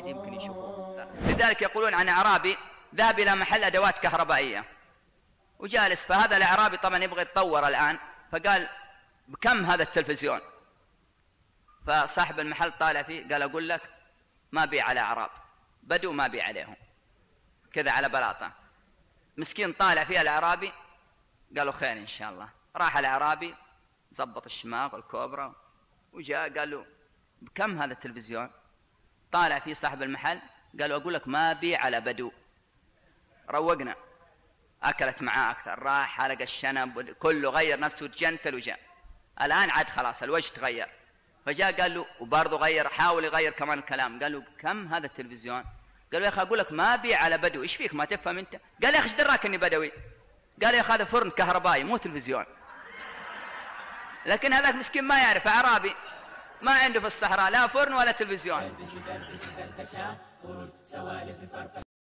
يمكن يشوفوه. لذلك يقولون عن أعرابي ذهب إلى محل أدوات كهربائية وجالس، فهذا الأعرابي طبعا يبغى يتطور الآن، فقال بكم هذا التلفزيون؟ فصاحب المحل طالع فيه قال أقول لك ما بيع على أعراب، بدو ما بيع عليهم كذا على بلاطة. مسكين طالع فيها الأعرابي، قالوا خير إن شاء الله. راح الأعرابي زبط الشماغ والكوبرا وجاء قال له بكم هذا التلفزيون؟ طالع فيه صاحب المحل قالوا أقول لك ما بيع على بدو. روقنا، أكلت معاه أكثر، راح حلق الشنب كله، غير نفسه جنتل وجاء. الآن عاد خلاص الوجه تغير، فجاء قال له وبرضه غير، حاول يغير كمان الكلام، قال له كم هذا التلفزيون؟ قال له يا أخي أقول لك ما بيع على بدو، إيش فيك ما تفهم أنت؟ قال يا أخي إيش دراك إني بدوي؟ قال يا أخي هذا فرن كهربائي مو تلفزيون. لكن هذاك مسكين ما يعرف، أعرابي ما عنده في الصحراء لا فرن ولا تلفزيون.